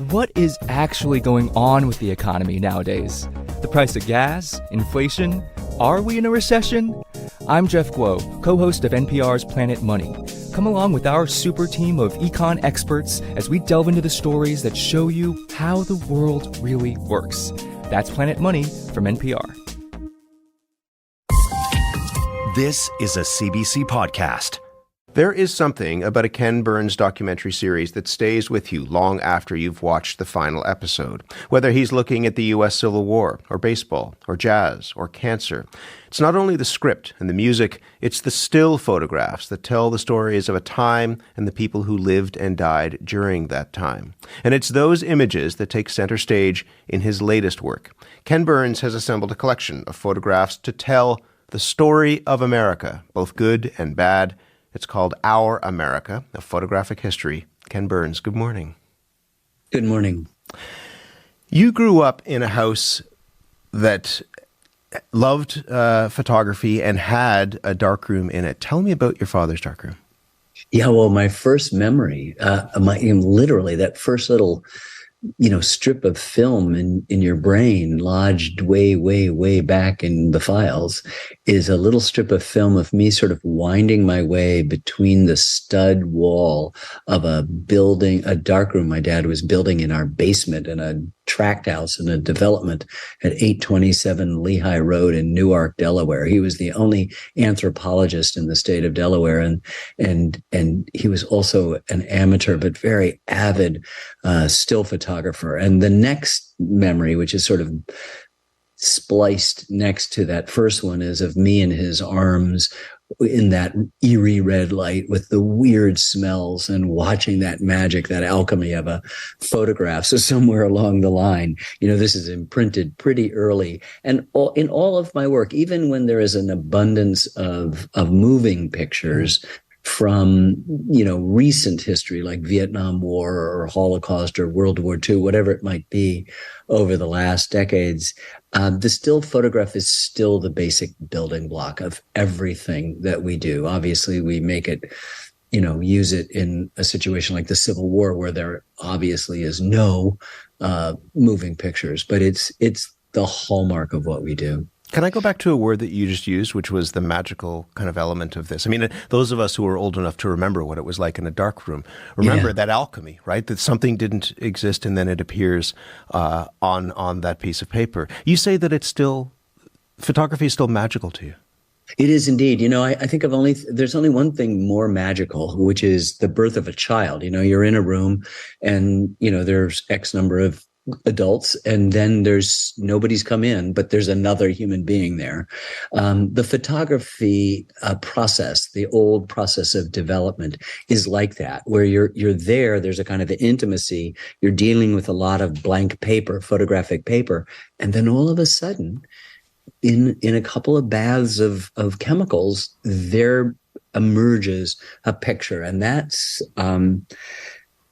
What is actually going on with the economy nowadays? The price of gas? Inflation? Are we in a recession? I'm Jeff Guo, co-host of NPR's Planet Money. Come along with our super team of econ experts as we delve into the stories that show you how the world really works. That's Planet Money from NPR. This is a CBC podcast. There is something about a Ken Burns documentary series that stays with you long after you've watched the final episode. Whether he's looking at the U.S. Civil War, or baseball, or jazz, or cancer. It's not only the script and the music, it's the still photographs that tell the stories of a time and the people who lived and died during that time. And it's those images that take center stage in his latest work. Ken Burns has assembled a collection of photographs to tell the story of America, both good and bad. It's called Our America, a photographic history. Ken Burns, good morning. Good morning. You grew up in a house that loved photography and had a darkroom in it. Tell me about your father's darkroom. Yeah, well, my first memory, literally that first little strip of film in your brain lodged way back in the files is a little strip of film of me sort of winding my way between the stud wall of a building, a darkroom my dad was building in our basement in a tract house in a development at 827 Lehigh Road in Newark, Delaware. He was the only anthropologist in the state of Delaware, and he was also an amateur but very avid still photographer. And the next memory, which is sort of spliced next to that first one, is of me in his arms in that eerie red light with the weird smells and watching that magic, that alchemy of a photograph. So somewhere along the line, this is imprinted pretty early. And in all of my work, even when there is an abundance of moving pictures from, recent history like Vietnam War or Holocaust or World War II, whatever it might be over the last decades, the still photograph is still the basic building block of everything that we do. Obviously, we make it, use it in a situation like the Civil War where there obviously is no moving pictures, but it's the hallmark of what we do. Can I go back to a word that you just used, which was the magical kind of element of this? I mean, those of us who are old enough to remember what it was like in a dark room, remember that alchemy, right? That something didn't exist and then it appears on that piece of paper. You say that photography is still magical to you. It is indeed. I think there's only one thing more magical, which is the birth of a child. You're in a room and, there's X number of adults, and then there's nobody's come in, but there's another human being there. The photography process, the old process of development, is like that, where you're there. There's a kind of intimacy. You're dealing with a lot of blank paper, photographic paper, and then all of a sudden, in a couple of baths of chemicals, there emerges a picture, and that's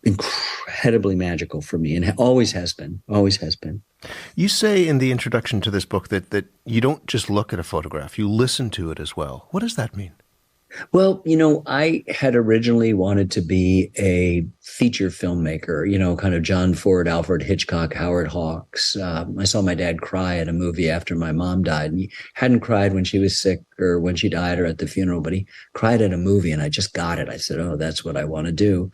incredibly magical for me, and always has been. You say in the introduction to this book that you don't just look at a photograph, you listen to it as well. What does that mean? Well, I had originally wanted to be a feature filmmaker, kind of John Ford, Alfred Hitchcock, Howard Hawks. I saw my dad cry at a movie after my mom died. And he hadn't cried when she was sick or when she died or at the funeral, but he cried at a movie, and I just got it. I said, oh, that's what I want to do.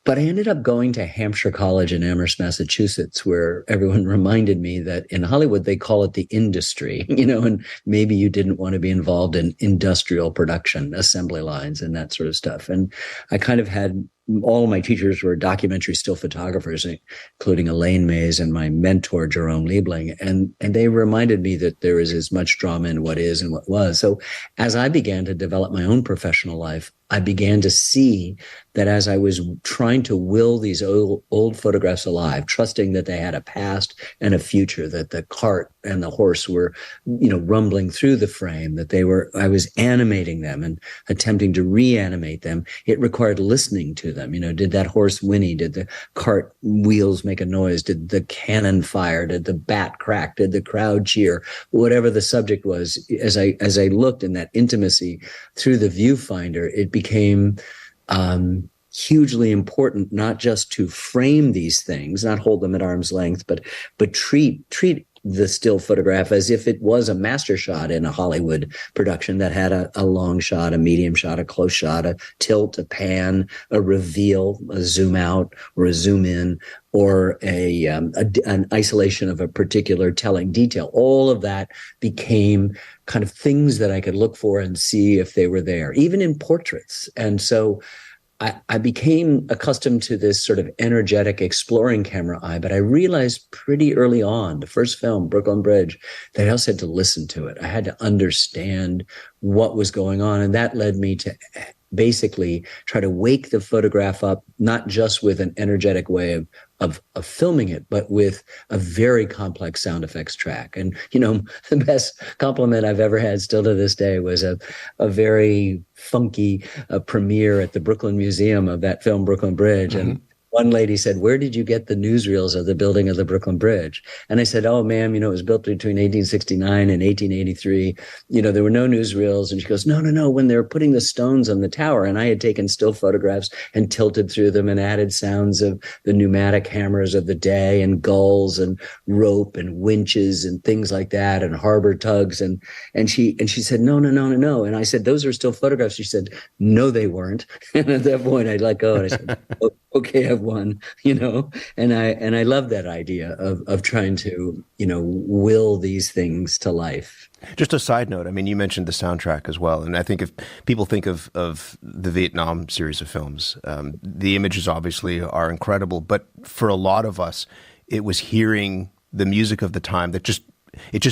But I ended up going to Hampshire College in Amherst, Massachusetts, where everyone reminded me that in Hollywood, they call it the industry, and maybe you didn't want to be involved in industrial production, assembly lines and that sort of stuff. And I kind of had all of my teachers were documentary still photographers, including Elaine Mays and my mentor, Jerome Liebling. And they reminded me that there is as much drama in what is and what was. So as I began to develop my own professional life, I began to see that as I was trying to will these old photographs alive, trusting that they had a past and a future, that the cart and the horse were, rumbling through the frame, that I was animating them and attempting to reanimate them. It required listening to them. Did that horse whinny? Did the cart wheels make a noise? Did the cannon fire? Did the bat crack? Did the crowd cheer? Whatever the subject was, as I looked in that intimacy through the viewfinder, it became hugely important, not just to frame these things, not hold them at arm's length, but treat the still photograph as if it was a master shot in a Hollywood production that had a long shot, a medium shot, a close shot, a tilt, a pan, a reveal, a zoom out or a zoom in, or an isolation of a particular telling detail. All of that became kind of things that I could look for and see if they were there, even in portraits. And so I became accustomed to this sort of energetic exploring camera eye, but I realized pretty early on, the first film, Brooklyn Bridge, that I also had to listen to it. I had to understand what was going on. And that led me to basically try to wake the photograph up, not just with an energetic way of filming it, but with a very complex sound effects track. And, the best compliment I've ever had still to this day was a very funky premiere at the Brooklyn Museum of that film, Brooklyn Bridge. Mm-hmm. And one lady said, "Where did you get the newsreels of the building of the Brooklyn Bridge?" And I said, "Oh, ma'am, it was built between 1869 and 1883. There were no newsreels." And she goes, No. When they were putting the stones on the tower, and I had taken still photographs and tilted through them and added sounds of the pneumatic hammers of the day and gulls and rope and winches and things like that and harbor tugs. And she said, No. And I said, "Those are still photographs." She said, "No, they weren't." And at that point, I let go and I said, "Oh, okay, I've won," and I love that idea of trying to, will these things to life. Just a side note, you mentioned the soundtrack as well. And I think if people think of the Vietnam series of films, the images obviously are incredible. But for a lot of us, it was hearing the music of the time that just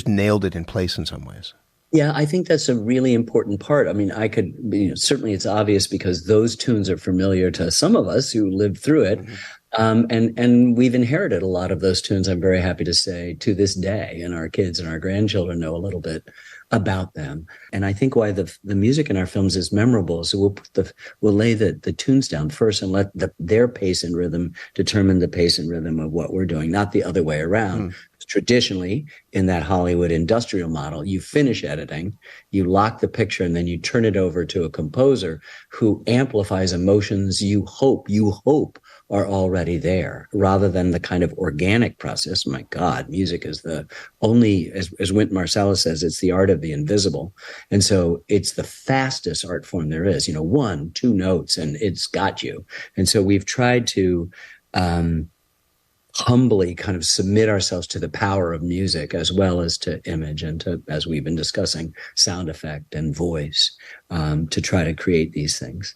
nailed it in place in some ways. Yeah, I think that's a really important part. I could, certainly it's obvious because those tunes are familiar to some of us who lived through it. Mm-hmm. And we've inherited a lot of those tunes, I'm very happy to say, to this day. And our kids and our grandchildren know a little bit about them. And I think why the music in our films is memorable. So we'll lay the tunes down first and let their pace and rhythm determine the pace and rhythm of what we're doing, not the other way around. Traditionally, in that Hollywood industrial model, you finish editing, you lock the picture, and then you turn it over to a composer who amplifies emotions you hope are already there, rather than the kind of organic process. My God, music is the only, as Wynton Marsalis says, it's the art of the invisible. And so it's the fastest art form there is, 1, 2 notes, and it's got you. And so we've tried to humbly kind of submit ourselves to the power of music as well as to image and to, as we've been discussing, sound effect and voice, to try to create these things.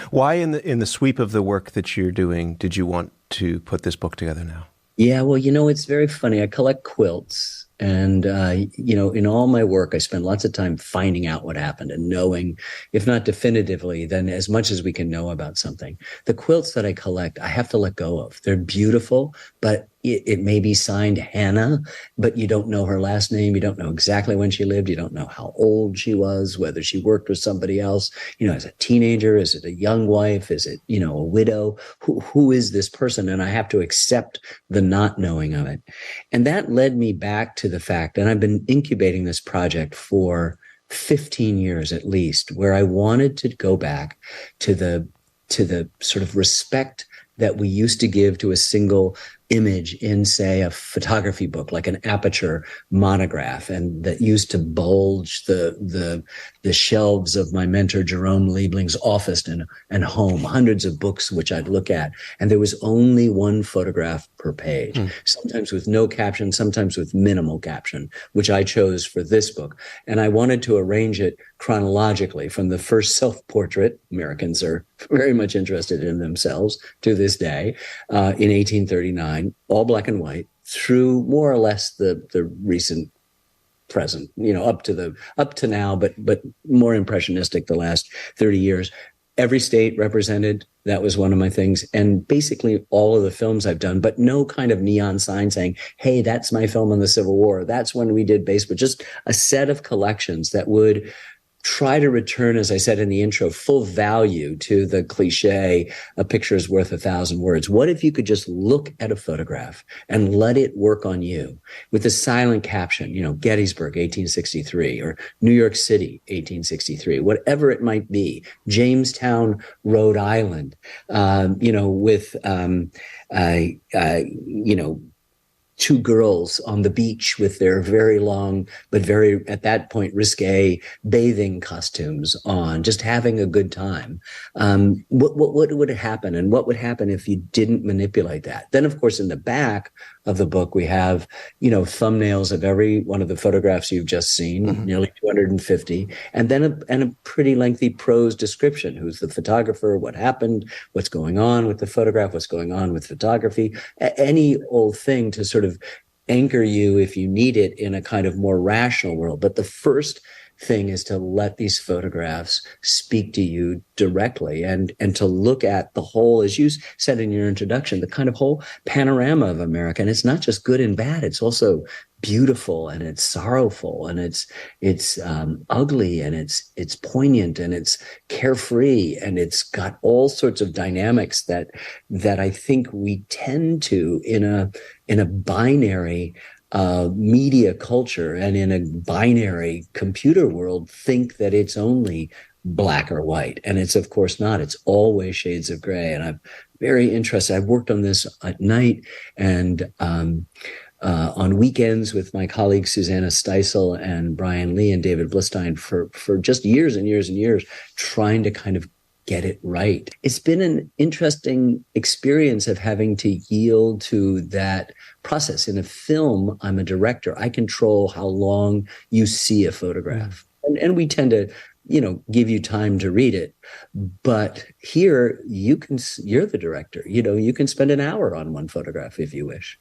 Why in the sweep of the work that you're doing did you want to put this book together now? Yeah, well, it's very funny. I collect quilts. And, in all my work, I spend lots of time finding out what happened and knowing, if not definitively, then as much as we can know about something. The quilts that I collect, I have to let go of. They're beautiful, but it may be signed Hannah, but you don't know her last name. You don't know exactly when she lived. You don't know how old she was, whether she worked with somebody else, as a teenager. Is it a young wife? Is it, a widow? Who is this person? And I have to accept the not knowing of it. And that led me back to the fact, and I've been incubating this project for 15 years at least, where I wanted to go back to the sort of respect that we used to give to a single image in, say, a photography book, like an Aperture monograph, and that used to bulge the shelves of my mentor Jerome Liebling's office and home, hundreds of books which I'd look at, and there was only one photograph per page, sometimes with no caption, sometimes with minimal caption, which I chose for this book. And I wanted to arrange it chronologically from the first self-portrait, Americans are very much interested in themselves to this day, in 1839, all black and white, through more or less the recent present, up to now, but more impressionistic the last 30 years. Every state represented. That was one of my things. And basically all of the films I've done, but no kind of neon sign saying, hey, that's my film on the Civil War. That's when we did base, but just a set of collections that would try to return, as I said in the intro, full value to the cliche, a picture is worth 1,000 words. What if you could just look at a photograph and let it work on you with a silent caption, Gettysburg, 1863, or New York City, 1863, whatever it might be, Jamestown, Rhode Island, with, two girls on the beach with their very long, but very, at that point, risque bathing costumes on, just having a good time. What would happen? And what would happen if you didn't manipulate that? Then, of course, in the back of the book, we have, thumbnails of every one of the photographs you've just seen, nearly 250, and then a pretty lengthy prose description. Who's the photographer? What happened? What's going on with the photograph? What's going on with photography? Any old thing to sort of anchor you, if you need it, in a kind of more rational world. But the first thing is to let these photographs speak to you directly, and to look at the whole, as you said in your introduction, the kind of whole panorama of America. And it's not just good and bad. It's also beautiful, and it's sorrowful, and it's ugly, and it's poignant, and it's carefree, and it's got all sorts of dynamics that I think we tend to, in a binary media culture and in a binary computer world, think that it's only black or white. And it's, of course, not. It's always shades of gray. And I'm very interested. I've worked on this at night and on weekends with my colleagues Susanna Steisel and Brian Lee and David Blistein for just years and years and years, trying to kind of get it right. It's been an interesting experience of having to yield to that process. In a film, I'm a director. I control how long you see a photograph. And we tend to, give you time to read it. But here, you're the director. You can spend an hour on one photograph if you wish.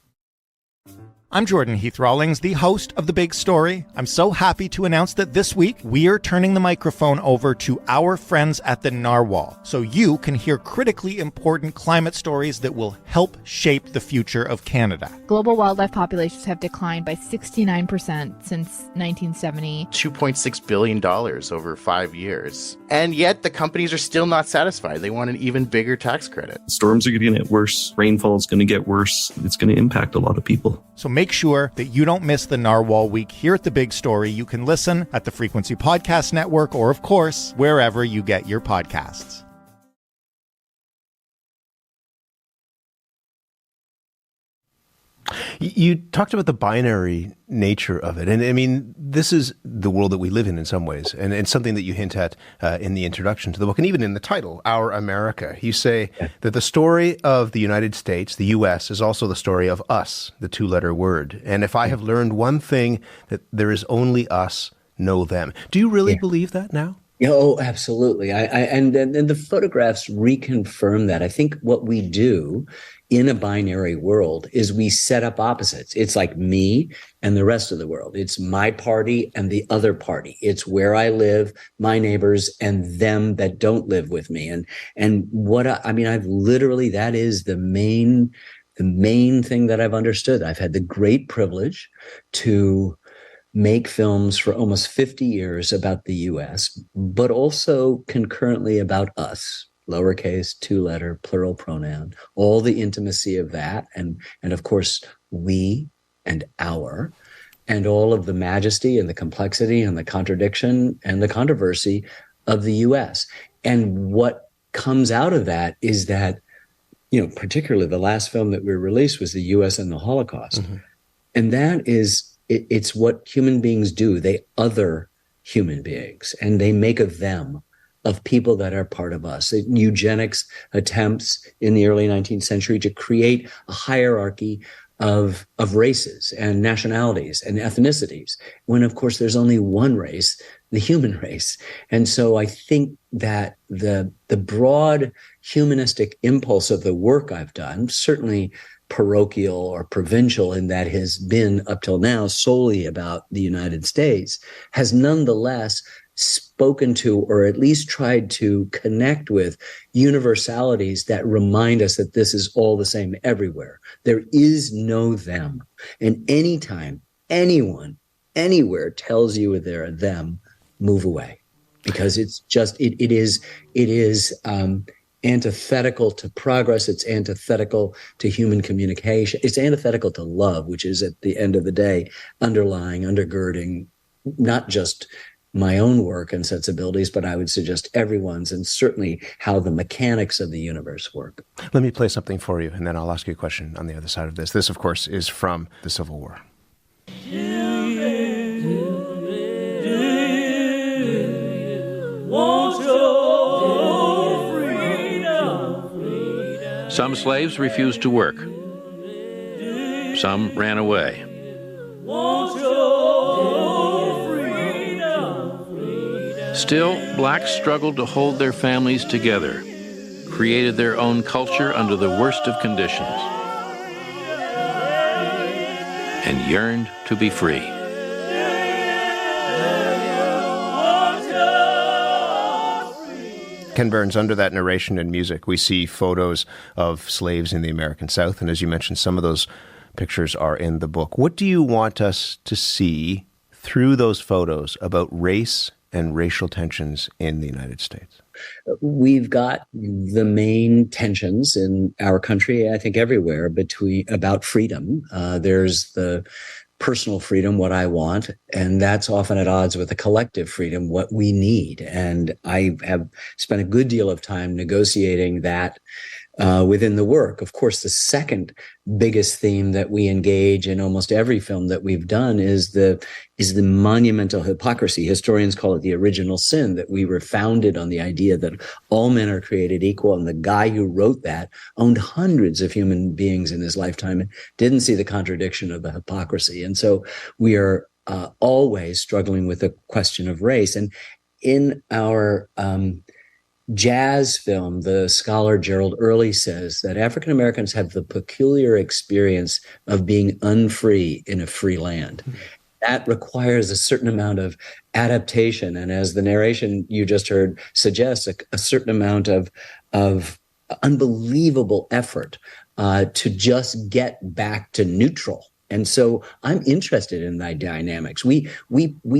I'm Jordan Heath Rawlings, the host of The Big Story. I'm so happy to announce that this week we are turning the microphone over to our friends at the Narwhal, so you can hear critically important climate stories that will help shape the future of Canada. Global wildlife populations have declined by 69% since 1970. $2.6 billion over 5 years. And yet the companies are still not satisfied. They want an even bigger tax credit. Storms are going to get worse. Rainfall is going to get worse. It's going to impact a lot of people. So make sure that you don't miss the Narwhal Week here at The Big Story. You can listen at the Frequency Podcast Network or, of course, wherever you get your podcasts. You talked about the binary nature of it. And I mean, this is the world that we live in some ways. And it's something that you hint at in the introduction to the book and even in the title, Our America. You say that the story of the United States, the U.S., is also the story of us, the two-letter word. And if I have learned one thing, that there is only us, know them. Do you really believe that now? Oh, absolutely. And the photographs reconfirm that. I think what we do in a binary world is we set up opposites. It's like me and the rest of the world. It's my party and the other party. It's where I live, my neighbors, and them that don't live with me. And what I've literally, that is the main thing that I've understood. I've had the great privilege to make films for almost 50 years about the U.S., but also concurrently about us, lowercase, two-letter, plural pronoun, all the intimacy of that, and of course, we and our, and all of the majesty and the complexity and the contradiction and the controversy of the U.S. And what comes out of that is that, particularly the last film that we released was the U.S. and the Holocaust. Mm-hmm. And that is, it's what human beings do. They other human beings, and they make of them, of people that are part of us. Eugenics attempts in the early 19th century to create a hierarchy of races and nationalities and ethnicities, when of course there's only one race, the human race. And so I think that the broad humanistic impulse of the work I've done, certainly parochial or provincial in that has been up till now solely about the United States, has nonetheless spoken to, or at least tried to connect with, universalities that remind us that this is all the same everywhere. There is no them. And anytime anyone, anywhere tells you they're a them, move away. because it is antithetical to progress. It's antithetical to human communication. It's antithetical to love, which is at the end of the day, undergirding, not just my own work and sensibilities, but I would suggest everyone's, and certainly how the mechanics of the universe work. Let me play something for you, and then I'll ask you a question on the other side of this. This, of course, is from the Civil War. Some slaves refused to work. Some ran away. Still, blacks struggled to hold their families together, created their own culture under the worst of conditions, and yearned to be free. Ken Burns, under that narration and music, we see photos of slaves in the American South. And as you mentioned, some of those pictures are in the book. What do you want us to see through those photos about race and racial tensions in the United States? We've got the main tensions in our country, I think everywhere, about freedom. There's the personal freedom, what I want, and that's often at odds with the collective freedom, what we need. And I have spent a good deal of time negotiating that within the work. Of course, the second biggest theme that we engage in almost every film that we've done is the monumental hypocrisy. Historians call it the original sin, that we were founded on the idea that all men are created equal. And the guy who wrote that owned hundreds of human beings in his lifetime and didn't see the contradiction of the hypocrisy. And so we are always struggling with the question of race. And in our jazz film, the scholar Gerald Early says that African Americans have the peculiar experience of being unfree in a free land. That requires a certain amount of adaptation. And as the narration you just heard suggests, a certain amount of unbelievable effort to just get back to neutral. And so I'm interested in the dynamics. We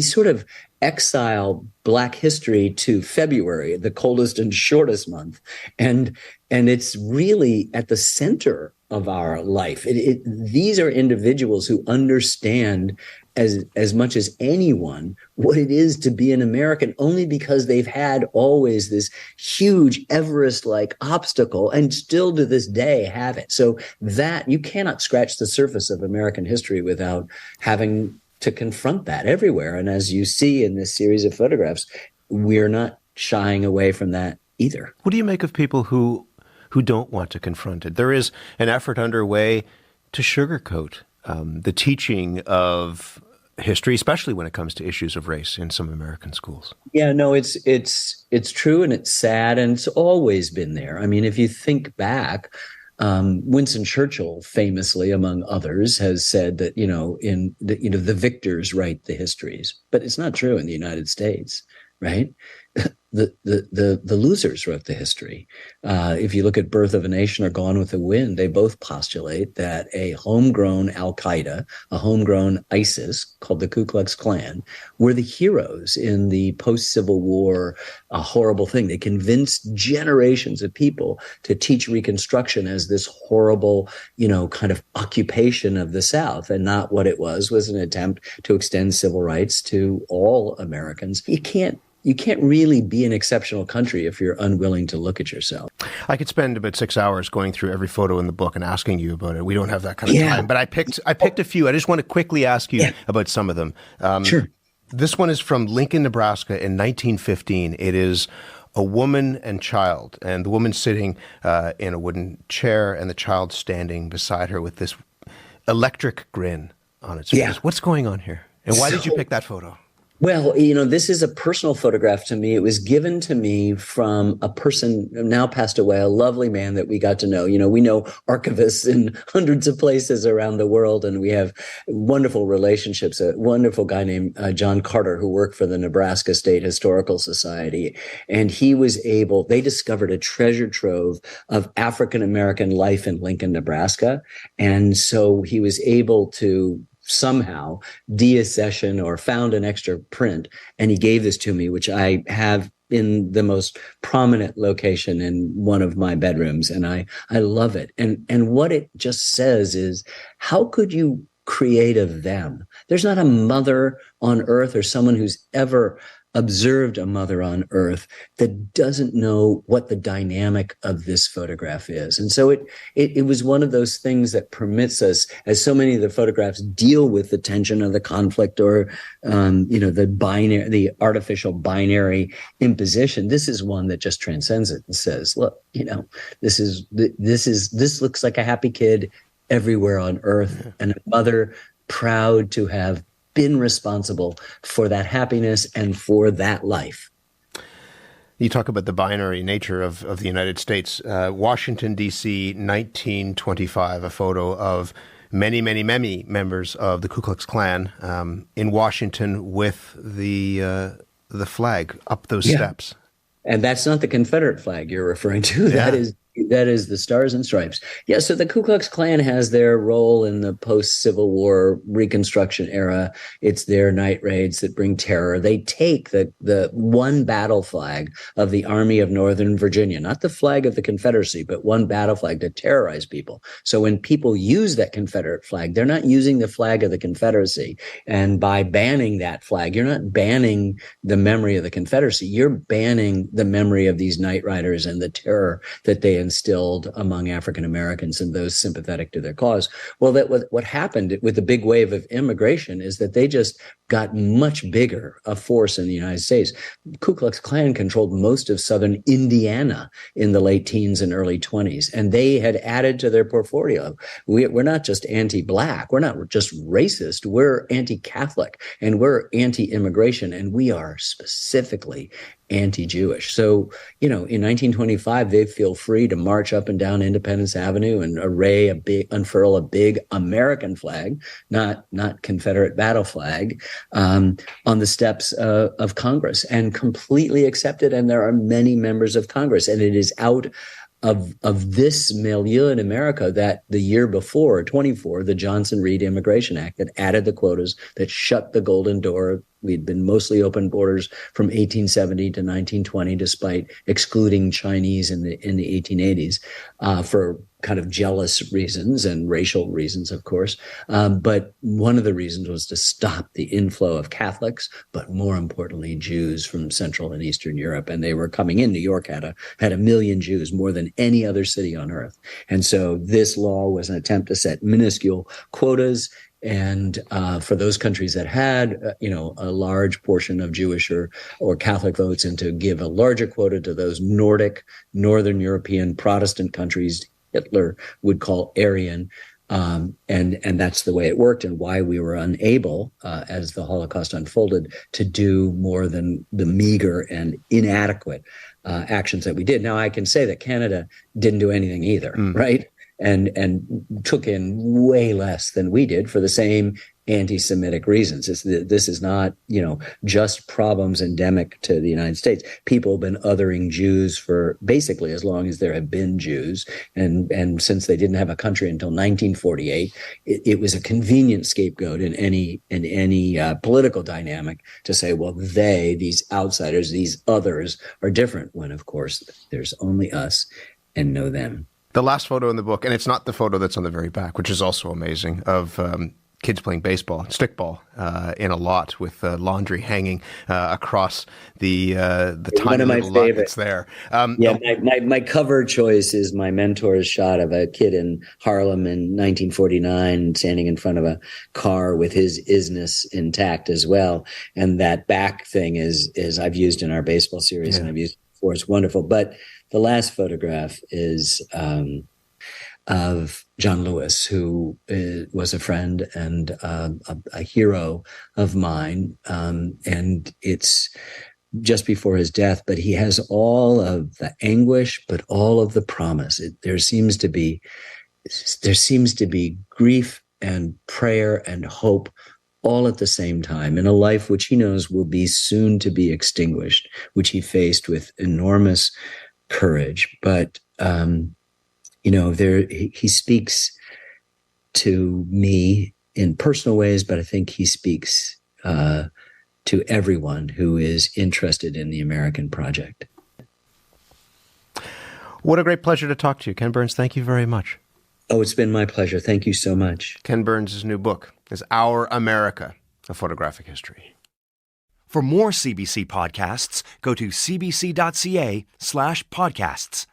sort of exile Black history to February, the coldest and shortest month. And it's really at the center of our life. These are individuals who understand as much as anyone what it is to be an American, only because they've had always this huge Everest-like obstacle and still to this day have it. So that you cannot scratch the surface of American history without having to confront that everywhere. And as you see in this series of photographs, we're not shying away from that either. What do you make of people who don't want to confront it? There is an effort underway to sugarcoat the teaching of history, especially when it comes to issues of race in some American schools. Yeah, no, it's true, and it's sad, and it's always been there. I mean, if you think back, Winston Churchill, famously, among others, has said that the victors write the histories, but it's not true in the United States, right? The losers wrote the history. If you look at Birth of a Nation or Gone with the Wind, they both postulate that a homegrown Al-Qaeda, a homegrown ISIS called the Ku Klux Klan, were the heroes in the post-Civil War horrible thing. They convinced generations of people to teach Reconstruction as this horrible, kind of occupation of the South, and not what it was an attempt to extend civil rights to all Americans. You can't really be an exceptional country if you're unwilling to look at yourself. I could spend about 6 hours going through every photo in the book and asking you about it. We don't have that kind of time, but I picked a few. I just want to quickly ask you about some of them. Sure. This one is from Lincoln, Nebraska in 1915. It is a woman and child, and the woman sitting in a wooden chair and the child standing beside her with this electric grin on its face. Yeah. What's going on here? And why did you pick that photo? Well, this is a personal photograph to me. It was given to me from a person now passed away, a lovely man that we got to know. We know archivists in hundreds of places around the world, and we have wonderful relationships. A wonderful guy named John Carter, who worked for the Nebraska State Historical Society. And they discovered a treasure trove of African-American life in Lincoln, Nebraska. And so he was able to somehow deaccession or found an extra print, and he gave this to me, which I have in the most prominent location in one of my bedrooms, and I love it. And what it just says is, how could you create a them? There's not a mother on earth or someone who's ever observed a mother on earth that doesn't know what the dynamic of this photograph is. And so it was one of those things that permits us, as so many of the photographs deal with the tension of the conflict or, the artificial binary imposition. This is one that just transcends it and says, look, this looks like a happy kid everywhere on earth, and a mother proud to have been responsible for that happiness and for that life. You talk about the binary nature of the United States. Washington, D.C., 1925, a photo of many, many, many members of the Ku Klux Klan in Washington with the flag up those steps. And that's not the Confederate flag you're referring to. Yeah. That is the Stars and Stripes. Yeah, so the Ku Klux Klan has their role in the post-Civil War Reconstruction era. It's their night raids that bring terror. They take the one battle flag of the Army of Northern Virginia, not the flag of the Confederacy, but one battle flag to terrorize people. So when people use that Confederate flag, they're not using the flag of the Confederacy. And by banning that flag, you're not banning the memory of the Confederacy. You're banning the memory of these night riders and the terror that they instilled among African Americans and those sympathetic to their cause. Well, what happened with the big wave of immigration is that they just got much bigger a force in the United States. Ku Klux Klan controlled most of southern Indiana in the late teens and early 20s, and they had added to their portfolio. We're not just anti-Black, we're not just racist, we're anti-Catholic, and we're anti-immigration, and we are specifically anti-Jewish. So, in 1925, they feel free to march up and down Independence Avenue and unfurl a big American flag, not Confederate battle flag, on the steps of Congress, and completely accepted. And there are many members of Congress, and it is out of this milieu in America that the year before, 24, the Johnson-Reed Immigration Act that added the quotas, that shut the golden door. We'd been mostly open borders from 1870 to 1920, despite excluding Chinese in the 1880s for kind of jealous reasons and racial reasons, of course. But one of the reasons was to stop the inflow of Catholics, but more importantly, Jews from Central and Eastern Europe. And they were coming in. New York had a million Jews, more than any other city on earth. And so this law was an attempt to set minuscule quotas. And for those countries that had, a large portion of Jewish or Catholic votes, and to give a larger quota to those Nordic, Northern European Protestant countries Hitler would call Aryan. And that's the way it worked, and why we were unable, as the Holocaust unfolded, to do more than the meager and inadequate actions that we did. Now, I can say that Canada didn't do anything either, right? And took in way less than we did for the same anti-Semitic reasons. This is not, just problems endemic to the United States. People have been othering Jews for basically as long as there have been Jews. And since they didn't have a country until 1948, it was a convenient scapegoat in any political dynamic to say, well, these outsiders, these others are different, when of course there's only us and no them. The last photo in the book, and it's not the photo that's on the very back, which is also amazing, of kids playing baseball, stickball, in a lot with laundry hanging across the tiny little lot that's there. My cover choice is my mentor's shot of a kid in Harlem in 1949 standing in front of a car with his isness intact as well. And that back thing is I've used in our baseball series, and I've used it before. It's wonderful. But the last photograph is of John Lewis, who was a friend and a hero of mine. And it's just before his death, but he has all of the anguish, but all of the promise. There seems to be grief and prayer and hope all at the same time, in a life which he knows will be soon to be extinguished, which he faced with enormous courage. But he speaks to me in personal ways, but I think he speaks to everyone who is interested in the American project. What a great pleasure to talk to you. Ken Burns, thank you very much. Oh, it's been my pleasure. Thank you so much. Ken Burns' new book is Our America, A Photographic History. For more CBC podcasts, go to cbc.ca/podcasts.